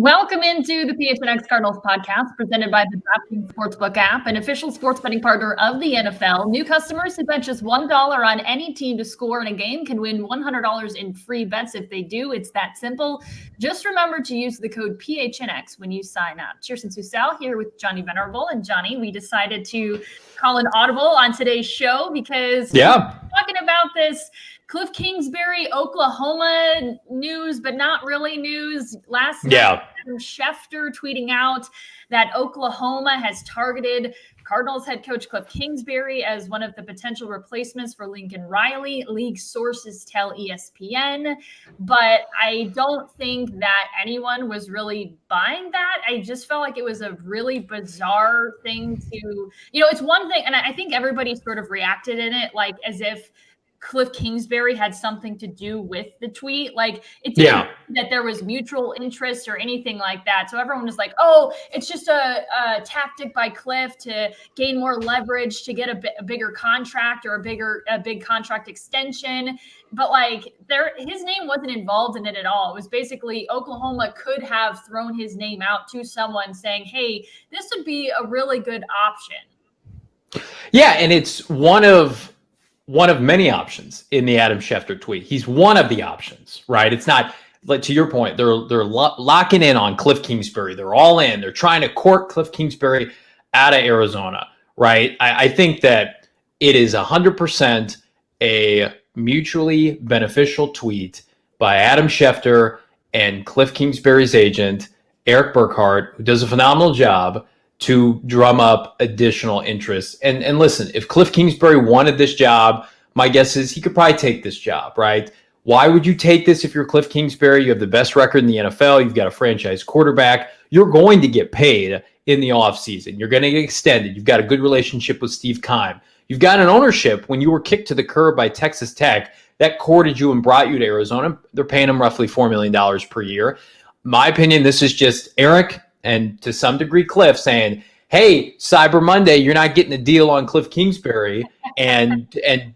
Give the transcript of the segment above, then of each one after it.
Welcome into the PHNX Cardinals podcast presented by the DraftKings Sportsbook app, an official sports betting partner of the NFL. New customers who bet just $1 on any team to score in a game can win $100 in free bets if they do. It's that simple. Just remember to use the code PHNX when you sign up. Chierstin Susel here with Johnny Venerable. And Johnny, we decided to call an audible on today's show because we're talking about this Kliff Kingsbury, Oklahoma news, but not really news. Last night, Adam Schefter tweeting out that Oklahoma has targeted Cardinals head coach Kliff Kingsbury as one of the potential replacements for Lincoln Riley. League sources tell ESPN, but I don't think that anyone was really buying that. I just felt like it was a really bizarre thing to, it's one thing, and I think everybody sort of reacted in it like as if Kliff Kingsbury had something to do with the tweet. Like it didn't that there was mutual interest or anything like that. So everyone was like, oh, it's just a tactic by Kliff to gain more leverage to get a bigger contract or a big contract extension. But like his name wasn't involved in it at all. It was basically Oklahoma could have thrown his name out to someone saying, hey, this would be a really good option. Yeah. And it's one of many options in the Adam Schefter tweet. He's one of the options, right? It's not like, to your point, they're locking in on Kliff Kingsbury. They're all in. They're trying to court Kliff Kingsbury out of Arizona, right? I think that it is 100% a mutually beneficial tweet by Adam Schefter and Kliff Kingsbury's agent, Eric Burkhart, who does a phenomenal job to drum up additional interest. And listen, if Kliff Kingsbury wanted this job, my guess is he could probably take this job, right? Why would you take this if you're Kliff Kingsbury? You have the best record in the NFL. You've got a franchise quarterback. You're going to get paid in the offseason. You're going to get extended. You've got a good relationship with Steve Keim. You've got an ownership when you were kicked to the curb by Texas Tech that courted you and brought you to Arizona. They're paying him roughly $4 million per year. My opinion, this is just Eric and to some degree Kliff saying, hey, Cyber Monday, you're not getting a deal on Kliff Kingsbury. And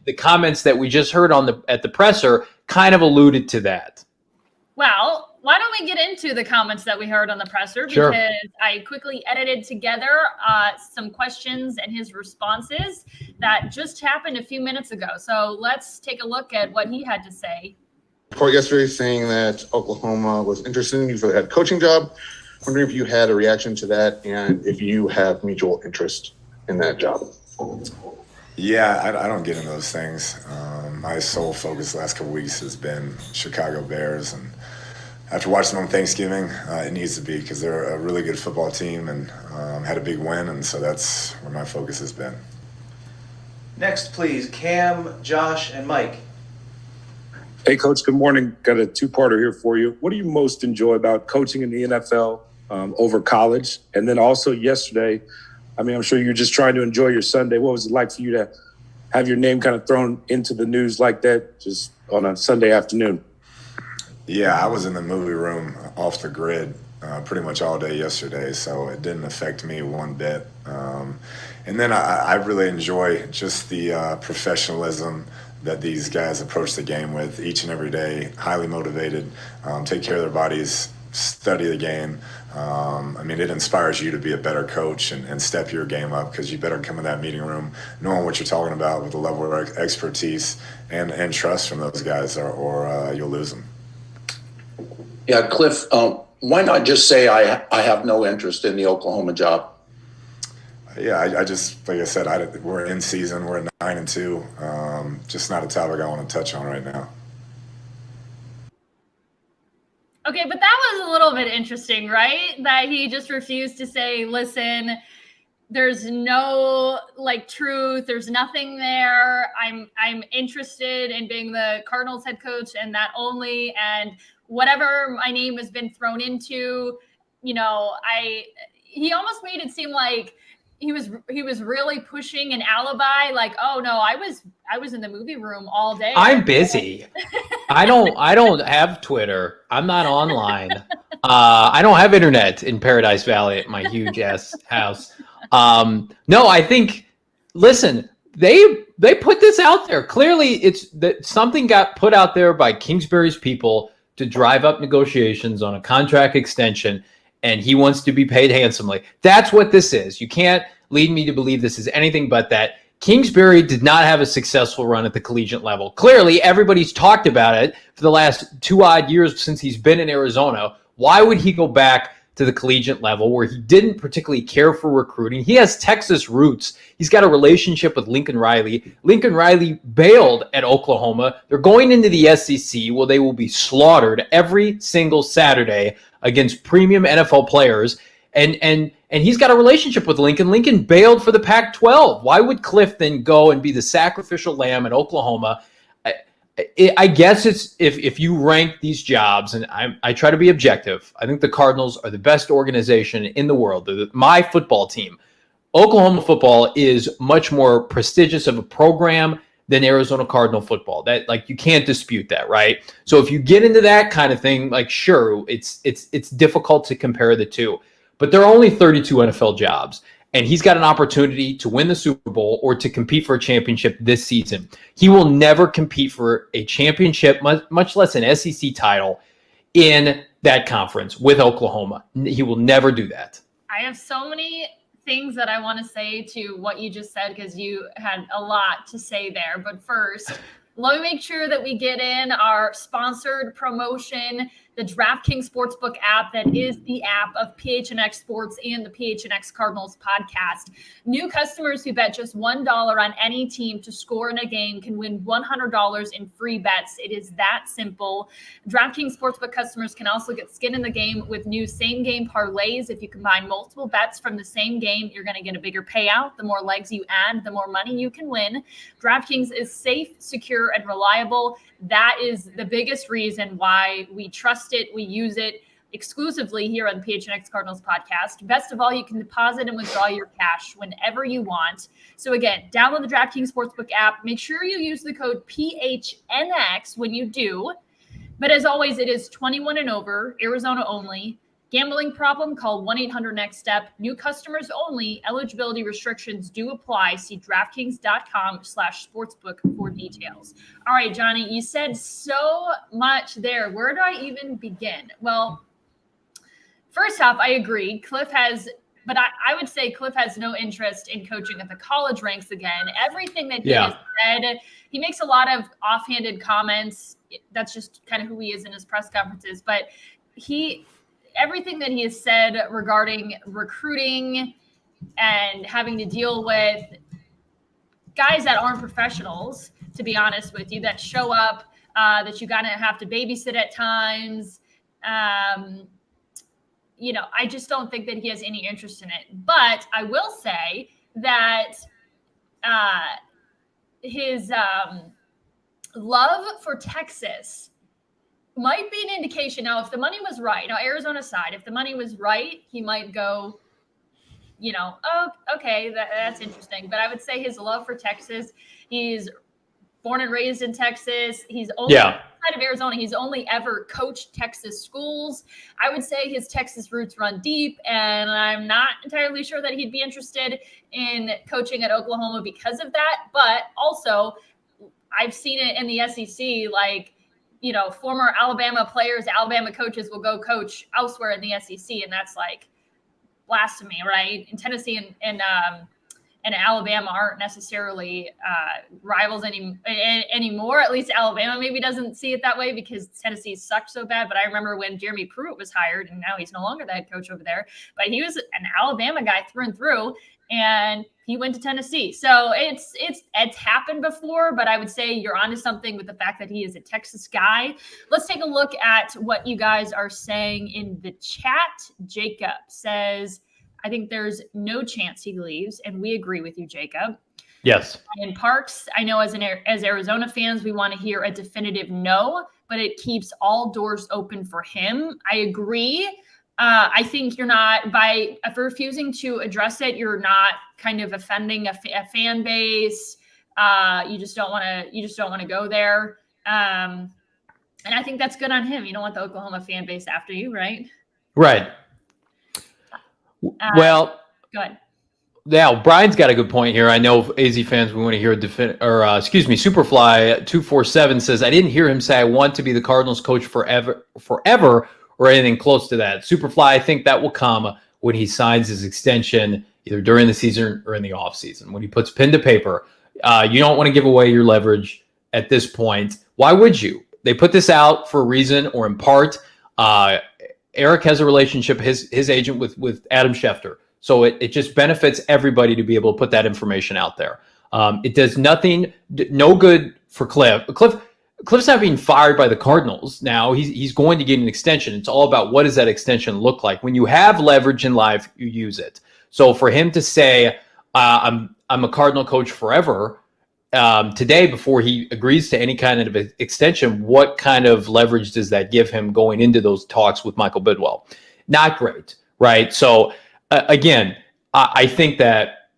the comments that we just heard at the presser kind of alluded to that. Well, why don't we get into the comments that we heard on the presser? Sure. Because I quickly edited together some questions and his responses that just happened a few minutes ago. So let's take a look at what he had to say. Report yesterday saying that Oklahoma was interested in you for the head coaching job. Wondering if you had a reaction to that and if you have mutual interest in that job. Yeah, I don't get into those things. My sole focus the last couple weeks has been Chicago Bears, and after watching them on Thanksgiving, it needs to be because they're a really good football team and had a big win, and so that's where my focus has been. Next, please, Cam, Josh, and Mike. Hey, Coach, good morning. Got a two-parter here for you. What do you most enjoy about coaching in the NFL over college? And then also yesterday, I'm sure you're just trying to enjoy your Sunday. What was it like for you to have your name kind of thrown into the news like that just on a Sunday afternoon? Yeah, I was in the movie room off the grid pretty much all day yesterday, so it didn't affect me one bit. And then I really enjoy just the professionalism that these guys approach the game with each and every day, highly motivated, take care of their bodies, study the game. It inspires you to be a better coach and step your game up because you better come in that meeting room knowing what you're talking about with a level of expertise and trust from those guys or you'll lose them. Yeah, Kliff, why not just say I have no interest in the Oklahoma job? Yeah, I just, like I said, we're in season. We're at 9-2. Just not a topic I want to touch on right now. Okay, but that was a little bit interesting, right? That he just refused to say, listen, there's no truth. There's nothing there. I'm interested in being the Cardinals head coach and that only, and whatever my name has been thrown into, he almost made it seem like he was really pushing an alibi, like, oh no, I was in the movie room all day. I'm busy. I don't have Twitter. I'm not online. I don't have internet in Paradise Valley at my huge ass house. No, I think, listen, they put this out there. Clearly it's that something got put out there by Kingsbury's people to drive up negotiations on a contract extension. and he wants to be paid handsomely. That's what this is. You can't lead me to believe this is anything but that. Kingsbury did not have a successful run at the collegiate level. Clearly, everybody's talked about it for the last 2 odd years since he's been in Arizona. Why would he go back to the collegiate level where he didn't particularly care for recruiting? He has Texas roots. He's got a relationship with Lincoln Riley. Lincoln Riley bailed at Oklahoma. They're going into the SEC where they will be slaughtered every single Saturday against premium NFL players. And he's got a relationship with Lincoln. Lincoln bailed for the Pac-12. Why would Kliff then go and be the sacrificial lamb in Oklahoma? I guess it's if you rank these jobs, and I try to be objective, I think the Cardinals are the best organization in the world. My football team. Oklahoma football is much more prestigious of a program than Arizona Cardinal football. That, like, you can't dispute that, right? So if you get into that kind of thing, like, sure, it's difficult to compare the two. But there are only 32 NFL jobs, and he's got an opportunity to win the Super Bowl or to compete for a championship this season. He will never compete for a championship, much less an SEC title, in that conference with Oklahoma. He will never do that. I have so many things that I want to say to what you just said because you had a lot to say there. But first, let me make sure that we get in our sponsored promotion, the DraftKings Sportsbook app that is the app of PHNX Sports and the PHNX Cardinals podcast. New customers who bet just $1 on any team to score in a game can win $100 in free bets. It is that simple. DraftKings Sportsbook customers can also get skin in the game with new same-game parlays. If you combine multiple bets from the same game, you're going to get a bigger payout. The more legs you add, the more money you can win. DraftKings is safe, secure, and reliable. That is the biggest reason why we trust it. We use it exclusively here on the PHNX Cardinals podcast. Best of all, you can deposit and withdraw your cash whenever you want. So again, download the DraftKings Sportsbook app. Make sure you use the code PHNX when you do. But as always, it is 21 and over, Arizona only. Gambling problem? Call 1-800-NEXT-STEP. New customers only. Eligibility restrictions do apply. See DraftKings.com/sportsbook for details. All right, Johnny, you said so much there. Where do I even begin? Well, first off, I agree. Kliff has, but I would say Kliff has no interest in coaching at the college ranks again. Everything that he has said, he makes a lot of offhanded comments. That's just kind of who he is in his press conferences. But everything that he has said regarding recruiting and having to deal with guys that aren't professionals, to be honest with you, that show up, that you gotta have to babysit at times. I just don't think that he has any interest in it. But I will say that his love for Texas might be an indication. Now, if the money was right, Arizona side, if the money was right, he might go, oh, okay, that's interesting. But I would say his love for Texas, he's born and raised in Texas. He's only outside of Arizona. He's only ever coached Texas schools. I would say his Texas roots run deep, and I'm not entirely sure that he'd be interested in coaching at Oklahoma because of that. But also, I've seen it in the SEC, former Alabama players, Alabama coaches will go coach elsewhere in the SEC, and that's like blasphemy, right? And Tennessee and Alabama aren't necessarily rivals anymore. At least Alabama maybe doesn't see it that way because Tennessee sucked so bad. But I remember when Jeremy Pruitt was hired, and now he's no longer the head coach over there, but he was an Alabama guy through and through, and he went to Tennessee. So it's happened before, but I would say you're onto something with the fact that he is a Texas guy. Let's take a look at what you guys are saying in the chat. Jacob says, I think there's no chance he leaves, and we agree with you, Jacob. Yes. In Parks, I know as Arizona fans, we want to hear a definitive no, but it keeps all doors open for him. I agree. I think you're not, by refusing to address it, you're not kind of offending a fan base. You just don't want to go there. And I think that's good on him. You don't want the Oklahoma fan base after you, right? Right. Well, go ahead. Now, Brian's got a good point here. I know AZ fans, we want to hear Superfly 247 says, I didn't hear him say I want to be the Cardinals coach forever, or anything close to that. Superfly, I think that will come when he signs his extension, either during the season or in the offseason. When he puts pen to paper, you don't want to give away your leverage at this point. Why would you? They put this out for a reason, or in part. Eric has a relationship, his agent with Adam Schefter. So it just benefits everybody to be able to put that information out there. It does no good for Kliff. Kliff's not being fired by the Cardinals now. He's going to get an extension. It's all about what does that extension look like. When you have leverage in life, you use it. So for him to say, I'm a Cardinal coach forever, today, before he agrees to any kind of extension, what kind of leverage does that give him going into those talks with Michael Bidwell? Not great, right? So again, I think that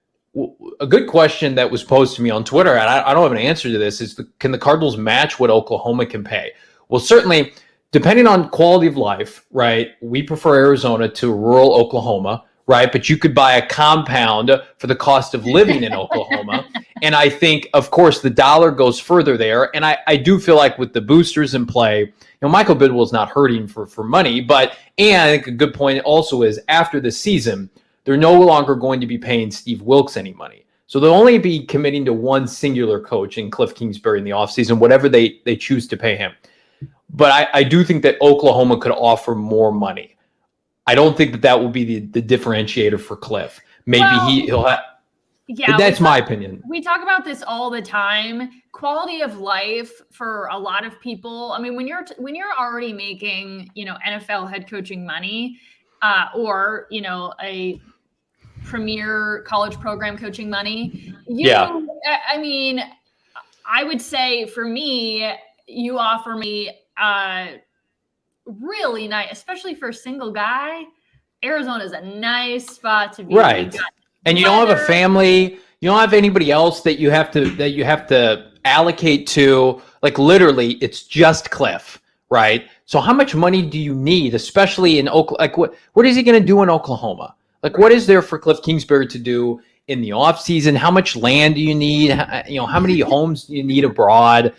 a good question that was posed to me on Twitter, and I don't have an answer to this, is can the Cardinals match what Oklahoma can pay? Well, certainly, depending on quality of life, right? We prefer Arizona to rural Oklahoma, right? But you could buy a compound for the cost of living in Oklahoma. And I think, of course, the dollar goes further there. And I do feel like with the boosters in play, Michael Bidwell's not hurting for money. And I think a good point also is after the season, they're no longer going to be paying Steve Wilkes any money. So they'll only be committing to one singular coach in Kliff Kingsbury in the offseason, whatever they choose to pay him. But I do think that Oklahoma could offer more money. I don't think that will be the differentiator for Kliff. Maybe he'll have. Yeah, that's my opinion. We talk about this all the time. Quality of life for a lot of people. I mean, when you're already making, NFL head coaching money, or a premier college program coaching money, I mean, I would say for me, you offer me really nice, especially for a single guy. Arizona is a nice spot to be. Right. And you don't have a family, you don't have anybody else that you have to allocate to. Like literally, it's just Kliff, right? So how much money do you need, especially in Oklahoma? Like what is he going to do in Oklahoma? Like what is there for Kliff Kingsbury to do in the offseason? How much land do you need? How many homes do you need abroad?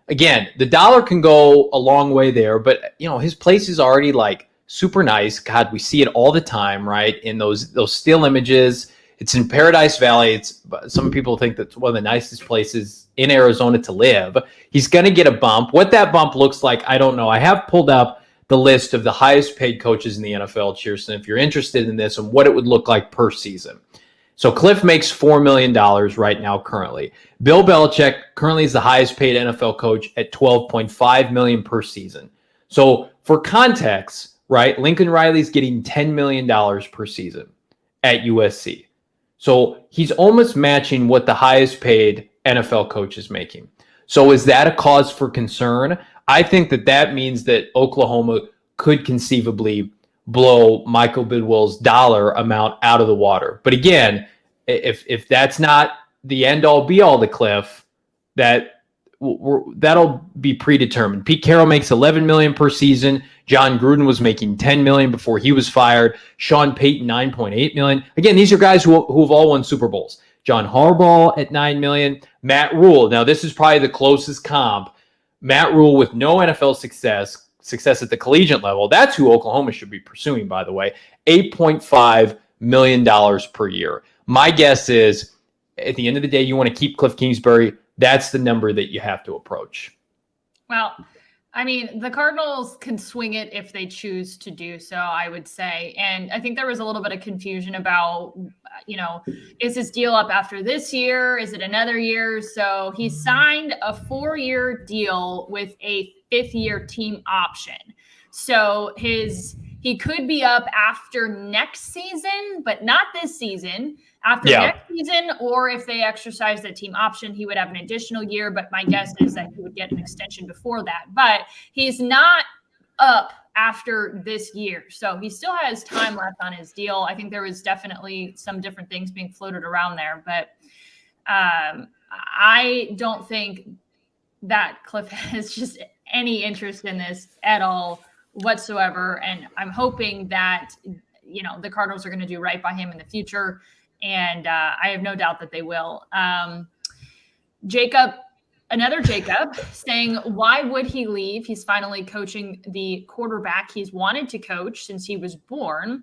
Again, the dollar can go a long way there, but his place is already like super nice. God, we see it all the time, right? In those still images. It's in Paradise Valley. Some people think that's one of the nicest places in Arizona to live. He's going to get a bump. What that bump looks like, I don't know. I have pulled up the list of the highest paid coaches in the NFL, Chierstin, if you're interested in this, and what it would look like per season. So Kliff makes $4 million right now currently. Bill Belichick currently is the highest paid NFL coach at $12.5 million per season. So for context, right, Lincoln Riley's getting $10 million per season at USC. So he's almost matching what the highest paid NFL coach is making. So is that a cause for concern? I think that means that Oklahoma could conceivably blow Michael Bidwell's dollar amount out of the water. But again, if that's not the end-all be-all to Kliff, that'll be predetermined. Pete Carroll makes $11 million per season. John Gruden was making $10 million before he was fired. Sean Payton, $9.8 million. Again, these are guys who have all won Super Bowls. John Harbaugh at $9 million. Matt Rule. Now, this is probably the closest comp. Matt Rule with no NFL success at the collegiate level. That's who Oklahoma should be pursuing, by the way. $8.5 million per year. My guess is, at the end of the day, you want to keep Kliff Kingsbury. That's the number that you have to approach. Well, I mean, the Cardinals can swing it if they choose to do so, I would say. And I think there was a little bit of confusion about, is his deal up after this year? Is it another year? So he signed a 4-year deal with a 5th-year team option. So he could be up after next season, but not this season. After next season, or if they exercise the team option, he would have an additional year. But my guess is that he would get an extension before that. But he's not up after this year. So he still has time left on his deal. I think there was definitely some different things being floated around there. But I don't think that Kliff has just any interest in this at all whatsoever. And I'm hoping that, the Cardinals are going to do right by him in the future. And I have no doubt that they will. Jacob, Another Jacob saying, why would he leave? He's finally coaching the quarterback he's wanted to coach since he was born.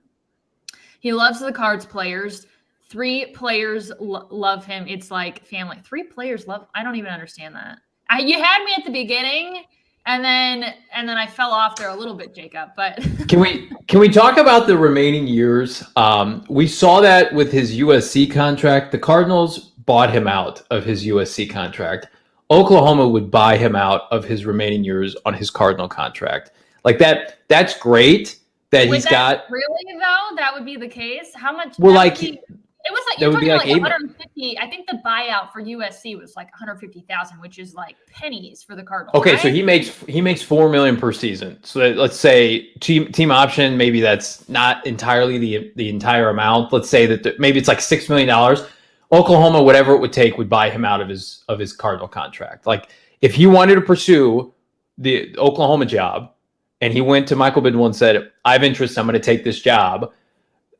He loves the Cards players. 3 players love him. It's like family. 3 players love. I don't even understand that. You had me at the beginning, and then I fell off there a little bit, Jacob. But can we talk about the remaining years? We saw that with his USC contract. The Cardinals bought him out of his USC contract. Oklahoma would buy him out of his remaining years on his Cardinal contract. Like that. That's great that he's got. Really though, that would be the case. How much? Well, like it was like that would be like 150. I think the buyout for USC was like 150,000, which is like pennies for the Cardinals. Okay, right? so he makes $4 million per season. So let's say team option, maybe that's not entirely the entire amount. Let's say that maybe it's like $6 million. Oklahoma, whatever it would take, would buy him out of his Cardinal contract. Like if he wanted to pursue the Oklahoma job, and he went to Michael Bidwell and said, "I have interest. I'm going to take this job."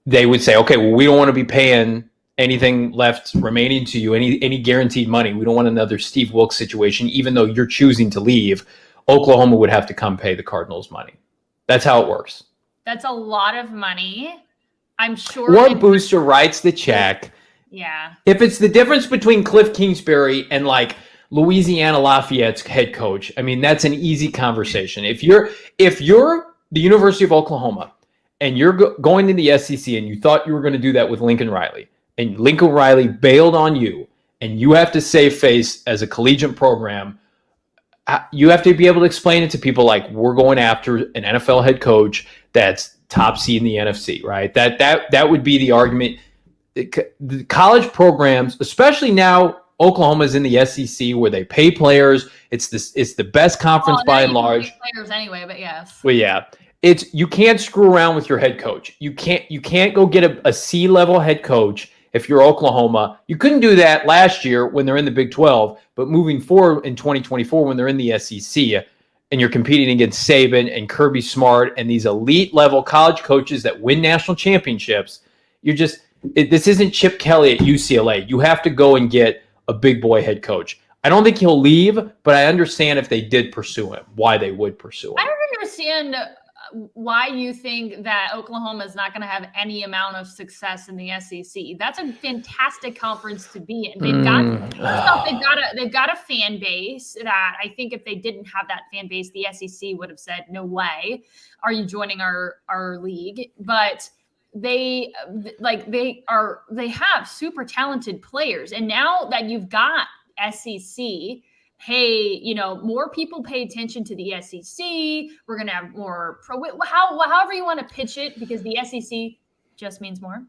They would say, "Okay, well, we don't want to be paying anything left remaining to you, any guaranteed money. We don't want another Steve Wilkes situation, even though you're choosing to leave." Oklahoma would have to come pay the Cardinals money. That's how it works. That's a lot of money. I'm sure. One booster writes the check. Yeah. If it's the difference between Kliff Kingsbury and like Louisiana Lafayette's head coach, I mean, that's an easy conversation. If you're the University of Oklahoma and you're going to the SEC and you thought you were going to do that with Lincoln Riley, and Lincoln Riley bailed on you, and you have to save face as a collegiate program, you have to be able to explain it to people like, we're going after an NFL head coach that's top seed in the NFC, right? That would be the argument. The college programs, especially now, Oklahoma's in the SEC where they pay players. It's the best conference by and large. Players anyway, but yes. Well, yeah. You can't screw around with your head coach. You can't go get a C-level head coach if you're Oklahoma. You couldn't do that last year when they're in the Big 12, but moving forward in 2024 when they're in the SEC and you're competing against Saban and Kirby Smart and these elite level college coaches that win national championships, this isn't Chip Kelly at UCLA. You have to go and get a big boy head coach. I don't think he'll leave, but I understand if they did pursue him, why they would pursue him. I don't understand why you think that Oklahoma is not going to have any amount of success in the SEC. That's a fantastic conference to be in. They've got a fan base that I think if they didn't have that fan base, the SEC would have said, "No way, are you joining our league?" But they have super talented players, and now that you've got SEC, hey, more people pay attention to the SEC. We're going to have more however you want to pitch it, because the SEC just means more.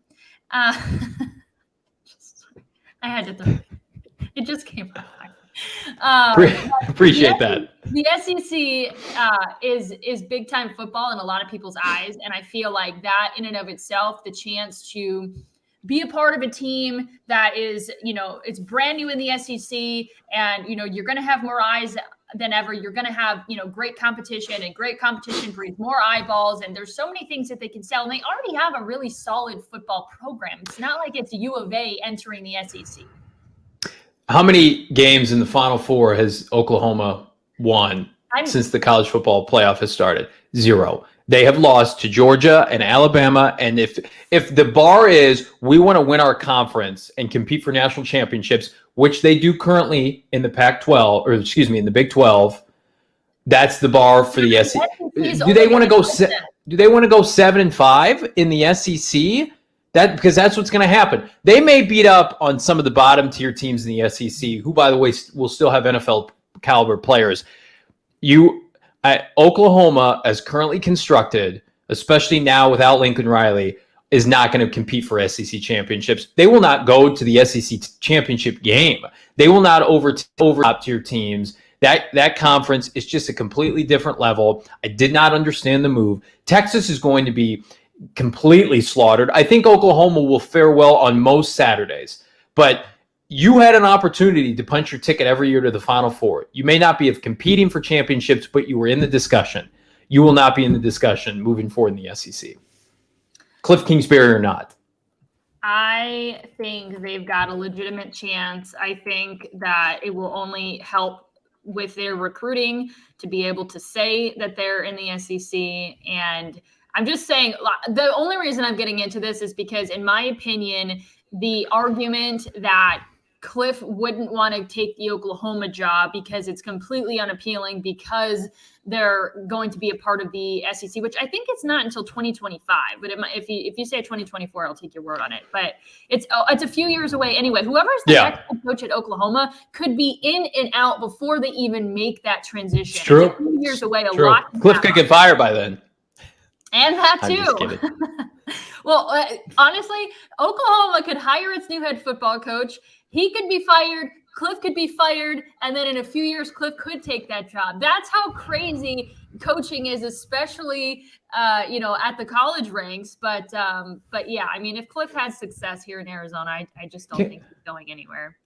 I had to throw it just came out. Appreciate that. The SEC is big time football in a lot of people's eyes, and I feel like that in and of itself, the chance to be a part of a team that is, it's brand new in the SEC, and you're going to have more eyes than ever. You're going to have great competition, and great competition breeds more eyeballs, and there's so many things that they can sell, and they already have a really solid football program. It's not like it's U of A entering the SEC. How many games in the Final Four has Oklahoma won since the college football playoff has started? 0. They have lost to Georgia and Alabama. And if the bar is we want to win our conference and compete for national championships, which they do currently in the Pac-12, or excuse me, in the Big 12, that's the bar for the SEC. Do they want to go 7-5 in the SEC? Because that's what's going to happen. They may beat up on some of the bottom tier teams in the SEC, who, by the way, will still have NFL caliber players. Oklahoma, as currently constructed, especially now without Lincoln Riley, is not going to compete for SEC championships. They will not go to the SEC championship game. They will not over top tier teams. That conference is just a completely different level. I did not understand the move. Texas is going to be completely slaughtered. I think Oklahoma will fare well on most Saturdays, but you had an opportunity to punch your ticket every year to the Final Four. You may not be competing for championships, but you were in the discussion. You will not be in the discussion moving forward in the SEC. Kliff Kingsbury or not. I think they've got a legitimate chance. I think that it will only help with their recruiting to be able to say that they're in the SEC. And I'm just saying, the only reason I'm getting into this is because, in my opinion, the argument that Kliff wouldn't want to take the Oklahoma job because it's completely unappealing because they're going to be a part of the SEC, which I think it's not until 2025. But if you say 2024, I'll take your word on it. But it's a few years away anyway. Whoever's the next coach at Oklahoma could be in and out before they even make that transition. It's true. It's a few years away. True. Kliff could get fired by then. And that too. I'm just kidding. Well, honestly, Oklahoma could hire its new head football coach. He could be fired. Kliff could be fired. And then in a few years, Kliff could take that job. That's how crazy coaching is, especially, at the college ranks. But yeah, I mean, if Kliff has success here in Arizona, I just don't think he's going anywhere.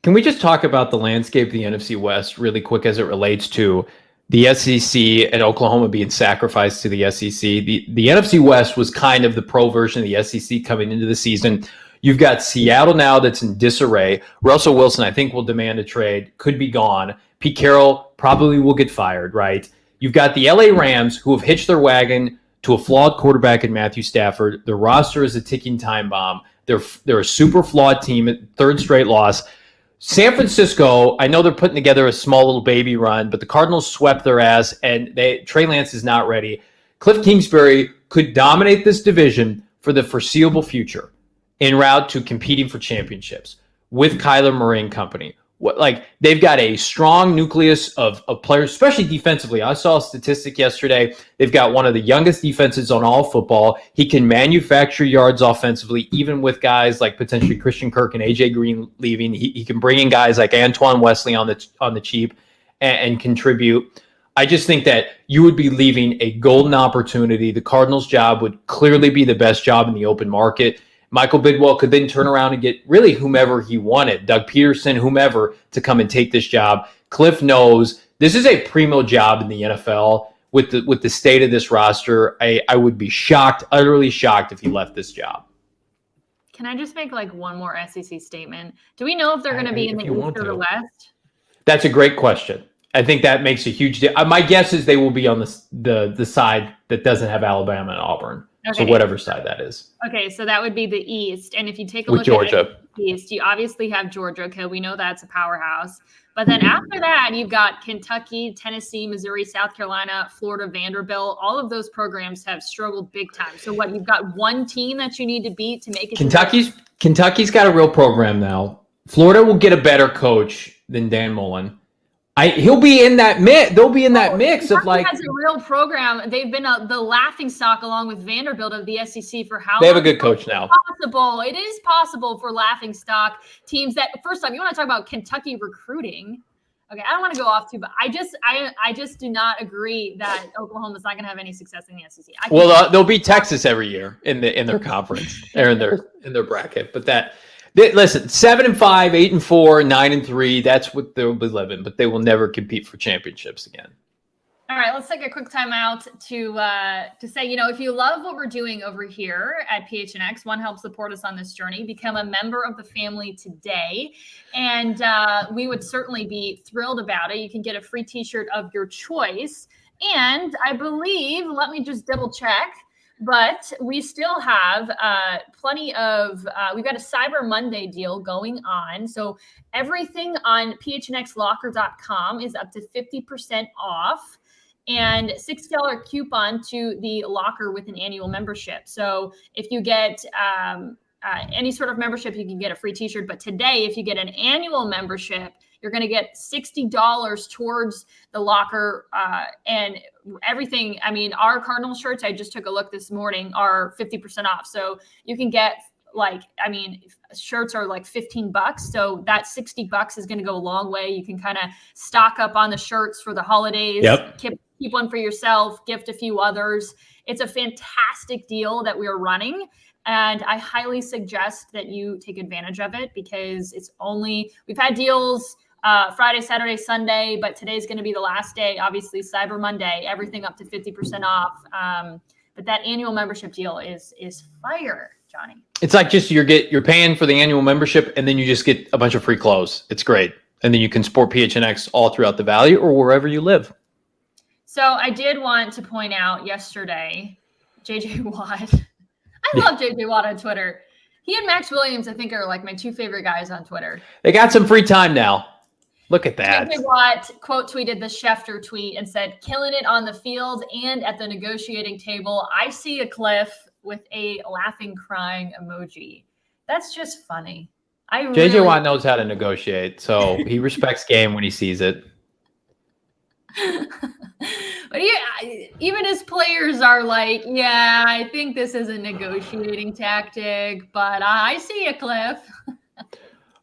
Can we just talk about the landscape of the NFC West really quick as it relates to the SEC and Oklahoma being sacrificed to the SEC? The NFC West was kind of the pro version of the SEC coming into the season. You've got Seattle now that's in disarray. Russell Wilson, I think, will demand a trade, could be gone. Pete Carroll probably will get fired, right? You've got the LA Rams who have hitched their wagon to a flawed quarterback in Matthew Stafford. Their roster is a ticking time bomb. They're a super flawed team, third straight loss. San Francisco, I know they're putting together a small little baby run, but the Cardinals swept their ass, and Trey Lance is not ready. Kliff Kingsbury could dominate this division for the foreseeable future en route to competing for championships with Kyler Murray and company. They've got a strong nucleus of players, especially defensively. I saw a statistic yesterday. They've got one of the youngest defenses on all football. He can manufacture yards offensively, even with guys like potentially Christian Kirk and AJ Green leaving. He can bring in guys like Antoine Wesley on the cheap and contribute. I just think that you would be leaving a golden opportunity. The Cardinals' job would clearly be the best job in the open market. Michael Bidwell could then turn around and get really whomever he wanted, Doug Peterson, whomever, to come and take this job. Kliff knows this is a primo job in the NFL with the state of this roster. I would be shocked, utterly shocked, if he left this job. Can I just make one more SEC statement? Do we know if they're going to be in the East or the West? That's a great question. I think that makes a huge difference. My guess is they will be on the side that doesn't have Alabama and Auburn. Okay. So whatever side that is. Okay, so that would be the East. And if you take a look at Georgia. The East, you obviously have Georgia. Okay, we know that's a powerhouse. But then after that, you've got Kentucky, Tennessee, Missouri, South Carolina, Florida, Vanderbilt. All of those programs have struggled big time. So you've got one team that you need to beat to make it. Kentucky's got a real program now. Florida will get a better coach than Dan Mullen. He'll be in that mix. They'll be in that mix of has a real program. They've been the laughing stock along with Vanderbilt of the SEC for how long? They have a good coach now. It is possible for laughing stock teams that, first off, you want to talk about Kentucky recruiting. Okay, I don't want to go off too, but I just do not agree that Oklahoma's not going to have any success in the SEC. They'll beat Texas every year in their conference or in their bracket, but that. Listen, 7-5, 8-4, 9-3. That's what they'll be living, but they will never compete for championships again. All right, let's take a quick time out to say, if you love what we're doing over here at PHNX, help support us on this journey. Become a member of the family today, and we would certainly be thrilled about it. You can get a free T-shirt of your choice, and I believe, let me just double check. But we still have plenty of, we've got a Cyber Monday deal going on. So everything on phnxlocker.com is up to 50% off and $60 coupon to the locker with an annual membership. So if you get any sort of membership, you can get a free T-shirt. But today, if you get an annual membership, you're going to get $60 towards the locker and everything. I mean, our Cardinal shirts, I just took a look this morning, are 50% off. So you can get shirts are $15. So that $60 is going to go a long way. You can kind of stock up on the shirts for the holidays. Yep. Keep one for yourself, gift a few others. It's a fantastic deal that we're running. And I highly suggest that you take advantage of it because we've had deals Friday, Saturday, Sunday, but today's going to be the last day. Obviously, Cyber Monday, everything up to 50% off. But that annual membership deal is fire. Johnny. It's like just you're paying for the annual membership, and then you just get a bunch of free clothes. It's great, and then you can sport PHNX all throughout the valley or wherever you live. So I did want to point out yesterday, JJ Watt. I love JJ Watt on Twitter. He and Max Williams, I think, are like my two favorite guys on Twitter. They got some free time now. Look at that. JJ Watt quote tweeted the Schefter tweet and said, "Killing it on the field and at the negotiating table. I see a Kliff with a laughing, crying emoji." That's just funny. JJ Watt knows how to negotiate, so he respects game when he sees it. But even his players are like, yeah, I think this is a negotiating tactic, but I see a Kliff.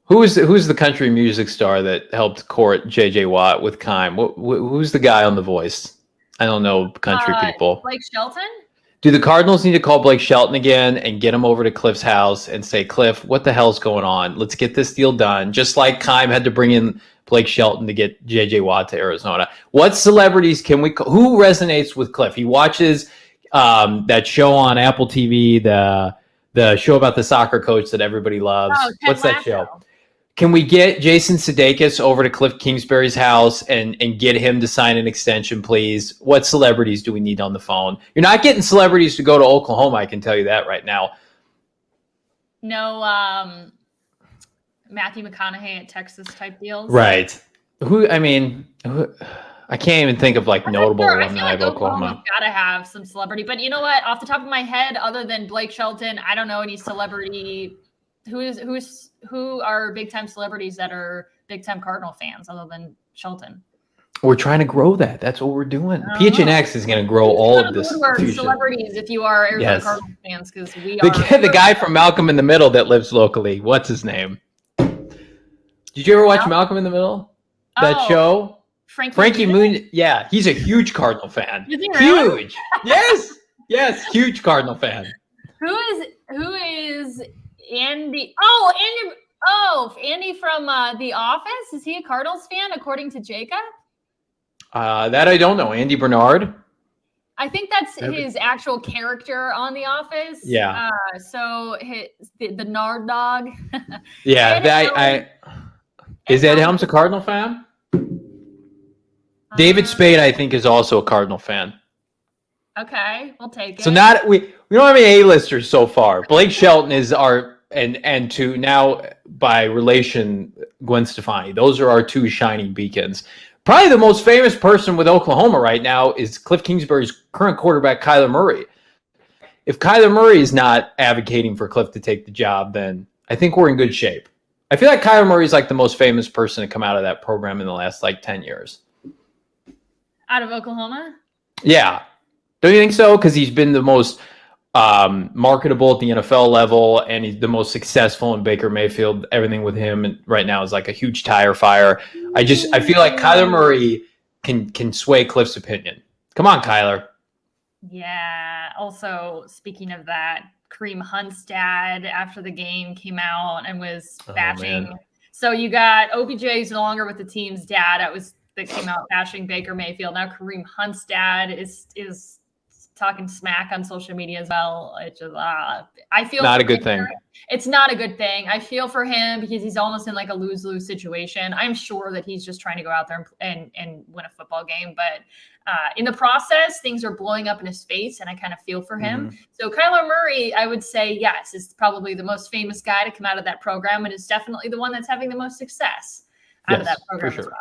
Who's the country music star that helped court JJ Watt with Kime? Who's the guy on The Voice? I don't know country people. Blake Shelton? Do the Cardinals need to call Blake Shelton again and get him over to Kliff's house and say, Kliff, what the hell's going on? Let's get this deal done. Just like Kime had to bring in Blake Shelton to get JJ Watt to Arizona. What celebrities can we who resonates with Kliff? He watches that show on Apple TV, the show about the soccer coach that everybody loves. What's that show? Can we get Jason Sudeikis over to Kliff Kingsbury's house and get him to sign an extension, please? What celebrities do we need on the phone? You're not getting celebrities to go to Oklahoma, I can tell you that right now. No Matthew McConaughey at Texas type deals. Right. I can't even think of like notable alumni of Oklahoma. Got to have some celebrity. But you know what? Off the top of my head, other than Blake Shelton, I don't know any celebrity who are big time celebrities that are big time Cardinal fans other than Shelton. We're trying to grow that. That's what we're doing. PHNX is going to grow all of this. Celebrities, if you are Arizona Cardinals fans, because we are the guy from Malcolm in the Middle that lives locally. What's his name? Did you ever watch Malcolm in the Middle? That show? Frankie Moon. Yeah, he's a huge Cardinal fan. Is he really? Huge. Yes, huge Cardinal fan. Who is Andy? Andy from The Office. Is he a Cardinals fan, according to Jacob? That I don't know. Andy Bernard. I think that's his actual character on The Office. Yeah. So the Nard Dog. Yeah. Is Ed Helms a Cardinal fan? David Spade, I think, is also a Cardinal fan. Okay, we'll take it. So we don't have any A-listers so far. Blake Shelton is our and to now by relation Gwen Stefani. Those are our two shining beacons. Probably the most famous person with Oklahoma right now is Kliff Kingsbury's current quarterback, Kyler Murray. If Kyler Murray is not advocating for Kliff to take the job, then I think we're in good shape. I feel like Kyler Murray is like the most famous person to come out of that program in the last 10 years. Out of Oklahoma? Yeah. Don't you think so? Because he's been the most marketable at the NFL level, and he's the most successful in Baker Mayfield. Everything with him right now is like a huge tire fire. I feel like Kyler Murray can sway Kliff's opinion. Come on, Kyler. Yeah. Also, speaking of that, Kareem Hunt's dad after the game came out and was bashing. So you got OBJ is no longer with the team's dad. That came out bashing Baker Mayfield. Now Kareem Hunt's dad is talking smack on social media as well. It's just, I feel not a good thing. It's not a good thing. I feel for him because he's almost in like a lose-lose situation. I'm sure that he's just trying to go out there and win a football game, but in the process, things are blowing up in his face, and I kind of feel for him. Mm-hmm. So Kyler Murray, I would say, yes, is probably the most famous guy to come out of that program, and is definitely the one that's having the most success out of that program as well.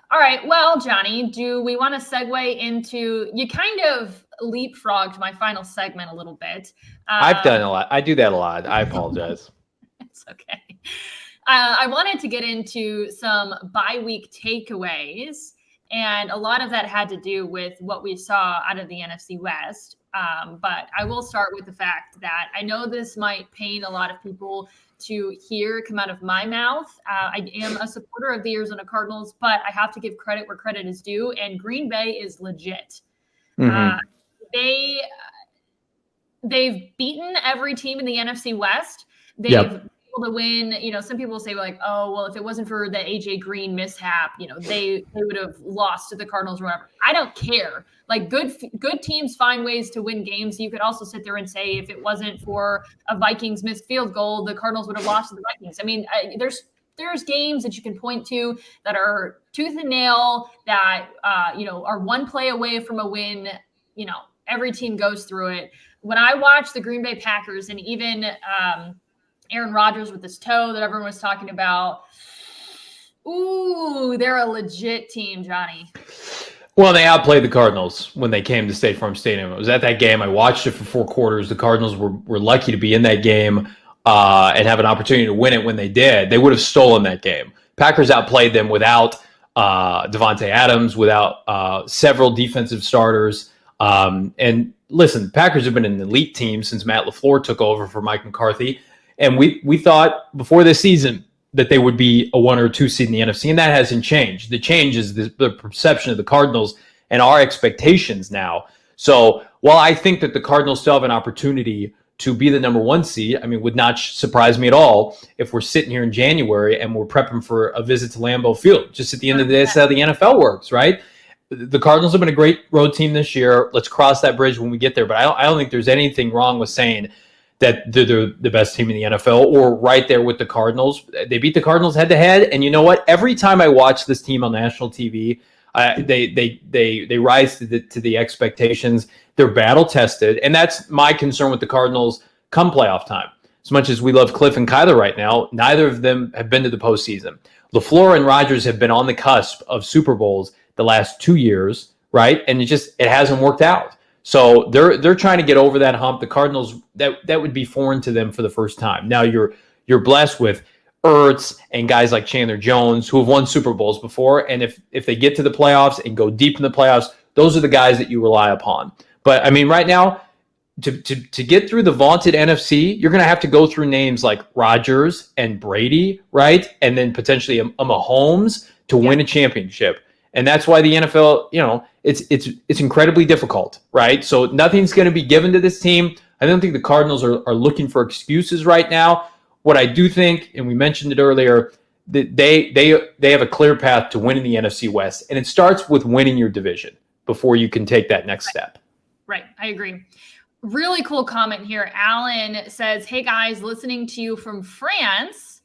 All right. Well, Johnny, do we want to segue into, you kind of leapfrogged my final segment a little bit. I've done a lot. I do that a lot. I apologize. It's okay. I wanted to get into some bye-week takeaways, and a lot of that had to do with what we saw out of the NFC West. But I will start with the fact that I know this might pain a lot of people to hear come out of my mouth. I am a supporter of the Arizona Cardinals, but I have to give credit where credit is due, and Green Bay is legit. Mm-hmm. They've beaten every team in the NFC West. They've able to win, some people say like, oh, well, if it wasn't for the AJ Green mishap, they would have lost to the Cardinals or whatever. I don't care. Like good teams find ways to win games. You could also sit there and say if it wasn't for a Vikings missed field goal, the Cardinals would have lost to the Vikings. I mean, there's games that you can point to that are tooth and nail that are one play away from a win. Every team goes through it. When I watch the Green Bay Packers and even Aaron Rodgers with his toe that everyone was talking about, ooh, they're a legit team, Johnny. Well, they outplayed the Cardinals when they came to State Farm Stadium. I was at that game. I watched it for 4 quarters. The Cardinals were lucky to be in that game and have an opportunity to win it when they did. They would have stolen that game. Packers outplayed them without Devontae Adams, without several defensive starters. And listen, Packers have been an elite team since Matt LaFleur took over for Mike McCarthy. And we thought before this season that they would be a 1 or 2 seed in the NFC, and that hasn't changed. The change is the perception of the Cardinals and our expectations now. So while I think that the Cardinals still have an opportunity to be the number 1 seed, I mean, would not surprise me at all if we're sitting here in January and we're prepping for a visit to Lambeau Field. Just at the end of the day, that's how the NFL works, right? The Cardinals have been a great road team this year. Let's cross that bridge when we get there. But I don't think there's anything wrong with saying that they're the best team in the NFL or right there with the Cardinals. They beat the Cardinals head-to-head. And you know what? Every time I watch this team on national TV, they rise to the expectations. They're battle-tested. And that's my concern with the Cardinals come playoff time. As much as we love Kliff and Kyler right now, neither of them have been to the postseason. LaFleur and Rodgers have been on the cusp of Super Bowls the last 2 years, right? And it hasn't worked out. So they're trying to get over that hump. The Cardinals, that would be foreign to them for the first time. Now you're blessed with Ertz and guys like Chandler Jones who have won Super Bowls before. And if they get to the playoffs and go deep in the playoffs, those are the guys that you rely upon. But I mean, right now, to get through the vaunted NFC, you're going to have to go through names like Rodgers and Brady, right? And then potentially a Mahomes to win a championship. And that's why the NFL, it's incredibly difficult, right? So nothing's going to be given to this team. I don't think the Cardinals are looking for excuses right now. What I do think, and we mentioned it earlier, that they have a clear path to winning the NFC West, and it starts with winning your division before you can take that next step. Right, I agree. Really cool comment here. Alan says, "Hey guys, listening to you from France.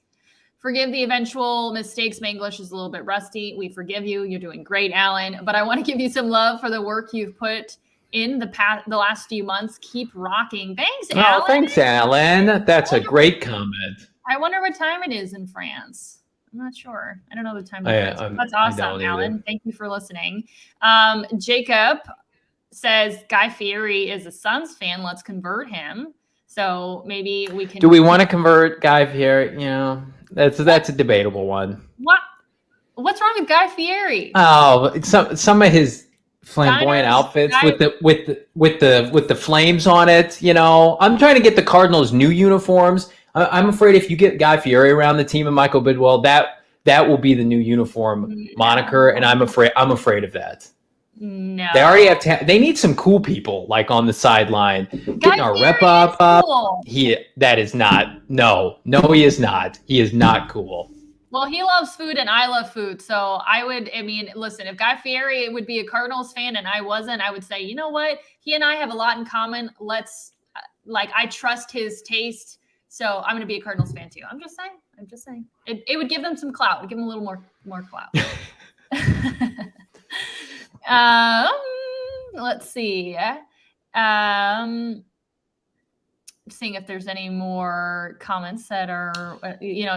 Forgive the eventual mistakes. My English is a little bit rusty. We forgive you. You're doing great, Alan. But I want to give you some love for the work you've put in the last few months. Keep rocking." Thanks, Alan. Oh, thanks, Alan. That's a great comment. I wonder what time it is in France. I'm not sure. I don't know the time. That's awesome, Alan. Thank you for listening. Jacob says Guy Fieri is a Suns fan. Let's convert him. So maybe we can. Do we want to convert Guy Fieri? That's a debatable one. What's wrong with Guy Fieri? Oh, some of his flamboyant outfits with the flames on it. I'm trying to get the Cardinals new uniforms. I'm afraid if you get Guy Fieri around the team and Michael Bidwell, that will be the new uniform moniker, and I'm afraid of that. No, they already have. They need some cool people like on the sideline, getting our rep up. Cool. That is not. No, he is not. He is not cool. Well, he loves food and I love food. So listen, if Guy Fieri would be a Cardinals fan and I wasn't, I would say, you know what? He and I have a lot in common. I trust his taste. So I'm going to be a Cardinals fan too. I'm just saying. It would give them some clout. It would give them a little more clout. Let's see. Seeing if there's any more comments that are,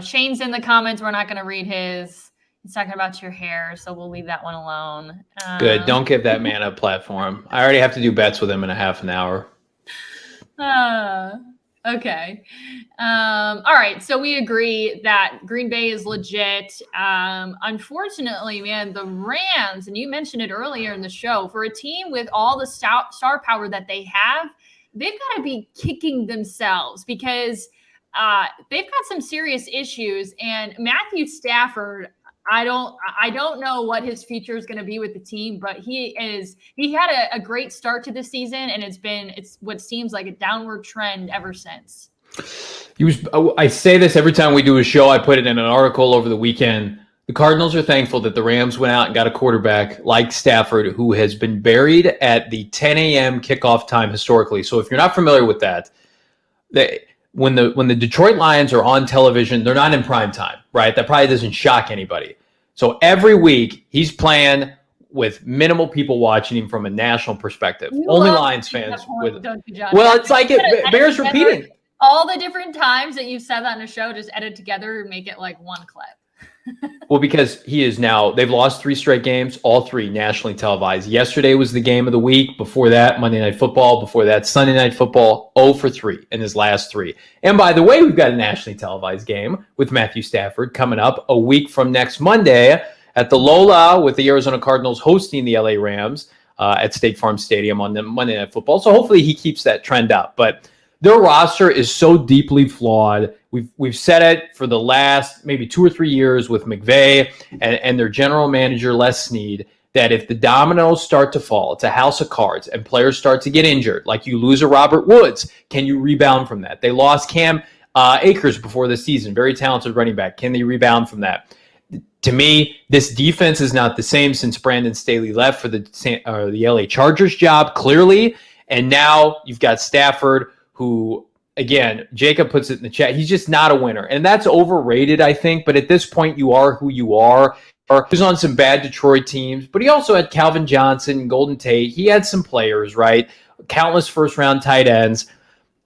Shane's in the comments. We're not going to read his. He's talking about your hair, so we'll leave that one alone. Good. Don't give that man a platform. I already have to do bets with him in a half an hour. Okay. All right. So we agree that Green Bay is legit. Unfortunately, man, the Rams, and you mentioned it earlier in the show, for a team with all the star power that they have, they've got to be kicking themselves because they've got some serious issues. And Matthew Stafford, I don't know what his future is going to be with the team, but he had a great start to the season, and it's what seems like a downward trend ever since. I say this every time we do a show. I put it in an article over the weekend. The Cardinals are thankful that the Rams went out and got a quarterback like Stafford, who has been buried at the 10 a.m. kickoff time historically. So if you're not familiar with that, when the Detroit Lions are on television, they're not in prime time, right? That probably doesn't shock anybody. So every week he's playing with minimal people watching him from a national perspective. Only Lions fans. Well, it's like it bears repeating. All the different times that you've said that in a show, just edit together and make it like one clip. Well, because they've lost 3 straight games, all 3 nationally televised. Yesterday was the game of the week. Before that, Monday Night Football. Before that, Sunday Night Football. 0 for 3 in his last 3. And by the way, we've got a nationally televised game with Matthew Stafford coming up a week from next Monday at the Lola, with the Arizona Cardinals hosting the LA Rams at State Farm Stadium on the Monday Night Football. So hopefully he keeps that trend up. But their roster is so deeply flawed. We've said it for the last maybe 2 or 3 years with McVay and their general manager, Les Snead, that if the dominoes start to fall, it's a house of cards, and players start to get injured, like you lose a Robert Woods, can you rebound from that? They lost Cam Akers before the season, very talented running back. Can they rebound from that? To me, this defense is not the same since Brandon Staley left for the LA Chargers job, clearly. And now you've got Stafford, who, again, Jacob puts it in the chat, he's just not a winner. And that's overrated, I think. But at this point, you are who you are. He was on some bad Detroit teams, but he also had Calvin Johnson, Golden Tate. He had some players, right? Countless first-round tight ends.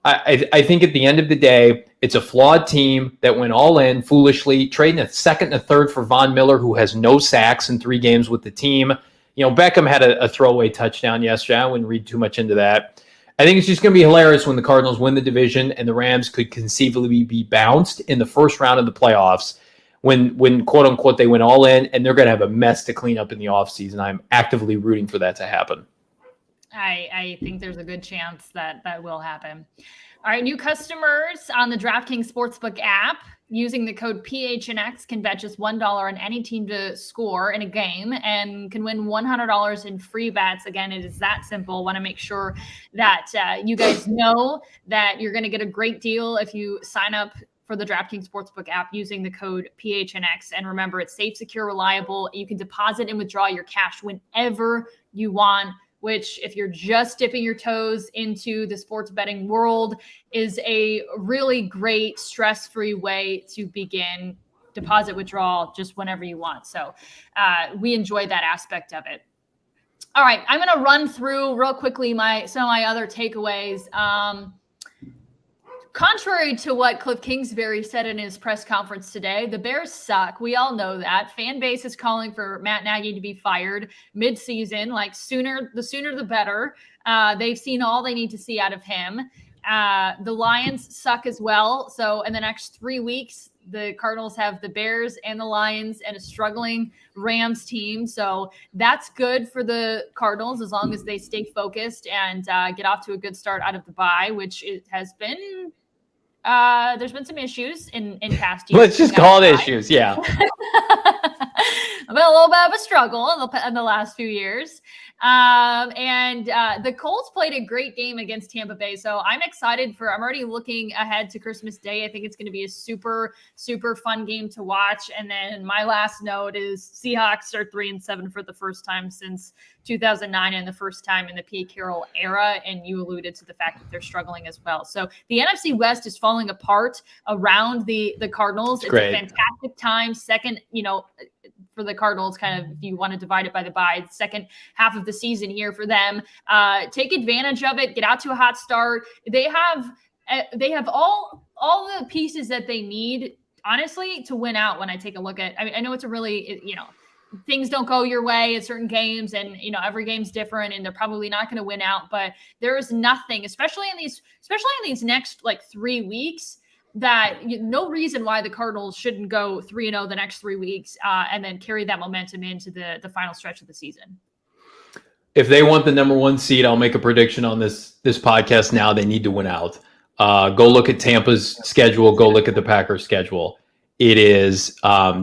I think at the end of the day, it's a flawed team that went all in foolishly, trading a second and a third for Von Miller, who has no sacks in 3 games with the team. You know, Beckham had a throwaway touchdown yesterday. I wouldn't read too much into that. I think it's just going to be hilarious when the Cardinals win the division and the Rams could conceivably be bounced in the first round of the playoffs when quote-unquote, they went all in, and they're going to have a mess to clean up in the offseason. I'm actively rooting for that to happen. I think there's a good chance that will happen. All right, new customers on the DraftKings Sportsbook app using the code PHNX can bet just $1 on any team to score in a game and can win $100 in free bets. Again, it is that simple. Want to make sure that you guys know that you're going to get a great deal if you sign up for the DraftKings Sportsbook app using the code PHNX. And remember, it's safe, secure, reliable. You can deposit and withdraw your cash whenever you want, which, if you're just dipping your toes into the sports betting world, is a really great stress-free way to begin. Deposit, withdrawal, just whenever you want. So we enjoy that aspect of it. All right, I'm going to run through real quickly some of my other takeaways. Contrary to what Kliff Kingsbury said in his press conference today, the Bears suck. We all know that. Fan base is calling for Matt Nagy to be fired mid-season, like the sooner the better. They've seen all they need to see out of him. The Lions suck as well. So in the next 3 weeks, the Cardinals have the Bears and the Lions and a struggling Rams team. So that's good for the Cardinals as long as they stay focused and get off to a good start out of the bye, which it has been. There's been some issues in past years. Let's just call it issues. Yeah. A little bit of a struggle in the last few years. And the Colts played a great game against Tampa Bay. So I'm excited I'm already looking ahead to Christmas Day. I think it's going to be a super, super fun game to watch. And then my last note is Seahawks are 3-7 for the first time since 2009 and the first time in the Pete Carroll era. And you alluded to the fact that they're struggling as well. So the NFC West is falling apart around the Cardinals. It's a fantastic time. Second, for the Cardinals, kind of, if you want to divide it by the bye, second half of the season here for them. Take advantage of it. Get out to a hot start. They have all the pieces that they need, honestly, to win out. When I take a look at, I know it's a really, things don't go your way at certain games, and every game's different, and they're probably not going to win out. But there is nothing, especially in these next 3 weeks, that no reason why the Cardinals shouldn't go 3-0 the next 3 weeks and then carry that momentum into the final stretch of the season. If they want the number 1 seed, I'll make a prediction on this podcast now. They need to win out. Go look at Tampa's schedule. Go look at the Packers' schedule. It is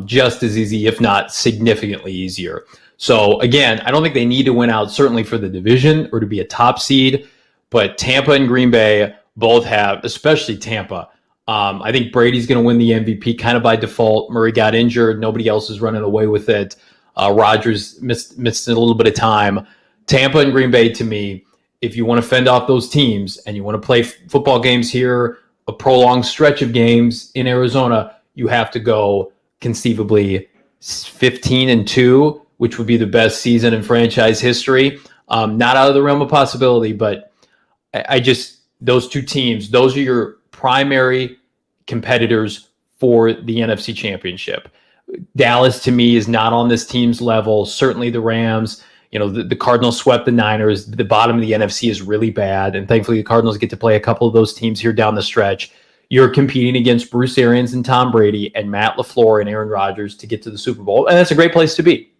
just as easy, if not significantly easier. So, again, I don't think they need to win out, certainly for the division or to be a top seed. But Tampa and Green Bay both have, especially Tampa, I think Brady's going to win the MVP kind of by default. Murray got injured. Nobody else is running away with it. Rodgers missed a little bit of time. Tampa and Green Bay, to me, if you want to fend off those teams and you want to play football games here, a prolonged stretch of games in Arizona, you have to go conceivably 15-2, which would be the best season in franchise history. Not out of the realm of possibility, but I just, those two teams, those are your primary competitors for the NFC Championship. Dallas, to me, is not on this team's level. Certainly the Rams, the Cardinals swept the Niners. The bottom of the NFC is really bad, and thankfully the Cardinals get to play a couple of those teams here down the stretch. You're competing against Bruce Arians and Tom Brady and Matt LaFleur and Aaron Rodgers to get to the Super Bowl, and that's a great place to be.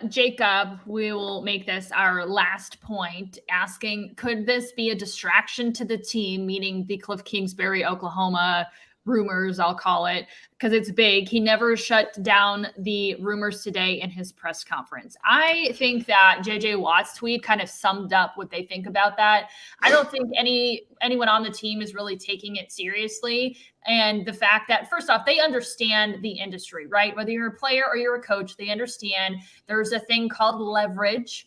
Jacob, we will make this our last point, asking, could this be a distraction to the team, meaning the Kliff Kingsbury, Oklahoma rumors, I'll call it, because it's big. He never shut down the rumors today in his press conference. I think that JJ Watt's tweet kind of summed up what they think about that. I don't think anyone on the team is really taking it seriously. And the fact that, first off, they understand the industry, right? Whether you're a player or you're a coach, they understand there's a thing called leverage.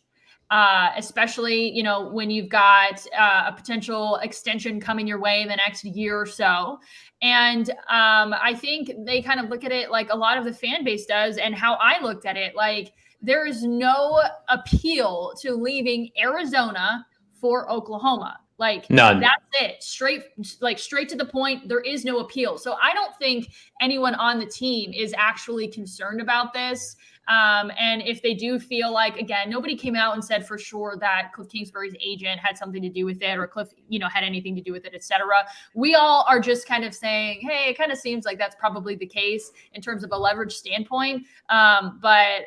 Especially, when you've got a potential extension coming your way in the next year or so. And I think they kind of look at it like a lot of the fan base does, and how I looked at it, like there is no appeal to leaving Arizona for Oklahoma. Like none. That's it. Straight to the point. There is no appeal. So I don't think anyone on the team is actually concerned about this. And if they do feel like, again, nobody came out and said for sure that Kliff Kingsbury's agent had something to do with it, or Kliff, had anything to do with it, etc. We all are just kind of saying, hey, it kind of seems like that's probably the case in terms of a leverage standpoint. But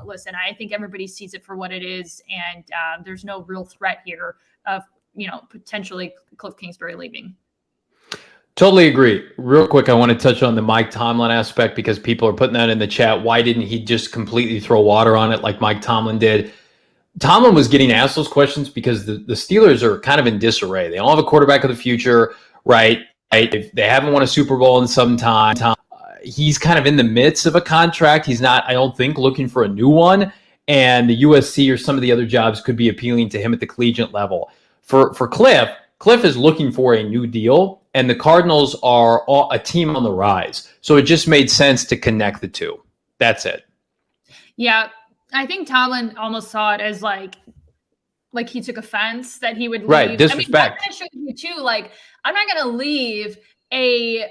listen, I think everybody sees it for what it is, and there's no real threat here of potentially Kliff Kingsbury leaving. Totally agree. Real quick, I want to touch on the Mike Tomlin aspect because people are putting that in the chat. Why didn't he just completely throw water on it like Mike Tomlin did? Tomlin was getting asked those questions because the Steelers are kind of in disarray. They don't have a quarterback of the future, right? They haven't won a Super Bowl in some time. He's kind of in the midst of a contract. He's not, I don't think, looking for a new one. And the USC or some of the other jobs could be appealing to him at the collegiate level. For Kliff is looking for a new deal, and the Cardinals are a team on the rise. So it just made sense to connect the two. That's it. Yeah, I think Tomlin almost saw it as like he took offense that he would leave. Right, disrespect. That kind of shows you too. Like, I'm not going to leave an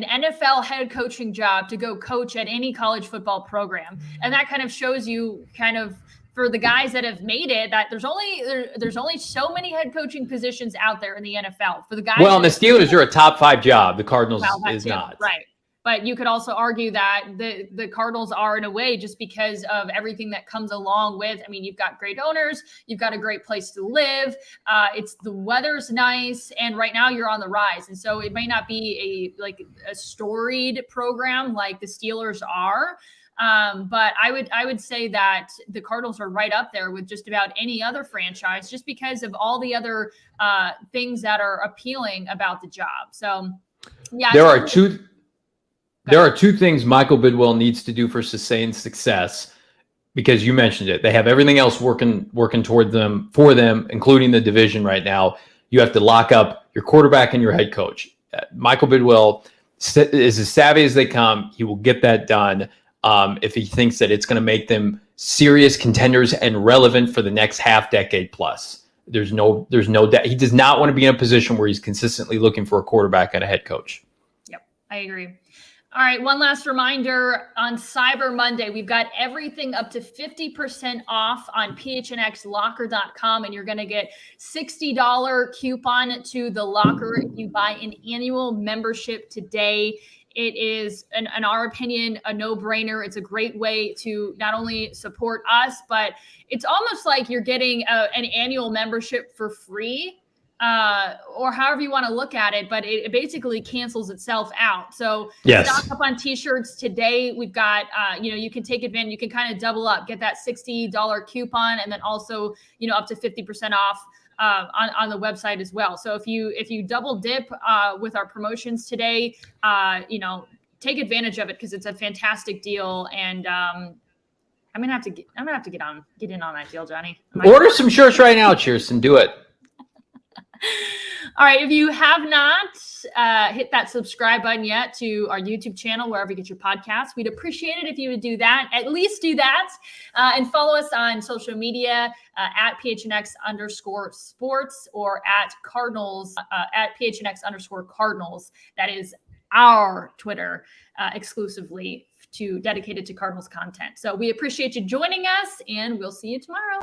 NFL head coaching job to go coach at any college football program, and that kind of shows you for the guys that have made it, that there's only so many head coaching positions out there in the NFL. For the guys, well, and the Steelers are a top 5 job. The Cardinals is not. Right. But you could also argue that the Cardinals are, in a way, just because of everything that comes along with. I mean, you've got great owners, you've got a great place to live. The weather's nice, and right now you're on the rise. And so it may not be a storied program like the Steelers are. But I would say that the Cardinals are right up there with just about any other franchise, just because of all the other things that are appealing about the job. So, yeah, there are two things Michael Bidwell needs to do for sustained success, because you mentioned it. They have everything else working for them, including the division right now. You have to lock up your quarterback and your head coach. Michael Bidwell is as savvy as they come. He will get that done. If he thinks that it's going to make them serious contenders and relevant for the next half decade plus. There's no doubt. He does not want to be in a position where he's consistently looking for a quarterback and a head coach. Yep, I agree. All right, one last reminder, on Cyber Monday, we've got everything up to 50% off on phnxlocker.com, and you're going to get $60 coupon to the locker if you buy an annual membership today. It is, in our opinion, a no-brainer. It's a great way to not only support us, but it's almost like you're getting an annual membership for free, or however you want to look at it, but it basically cancels itself out. So yes. Stock up on t-shirts today. We've got, you can take advantage, you can kind of double up, get that $60 coupon, and then also, up to 50% off on the website as well. So if you double dip with our promotions today, take advantage of it because it's a fantastic deal. And I'm gonna have to get in on that deal, Johnny. Order some shirts right now, Chierstin. Do it. All right. If you have not hit that subscribe button yet to our YouTube channel, wherever you get your podcasts, we'd appreciate it if you would do that. At least do that. And follow us on social media at PHNX_sports or at Cardinals at PHNX_Cardinals. That is our Twitter exclusively dedicated to Cardinals content. So we appreciate you joining us, and we'll see you tomorrow.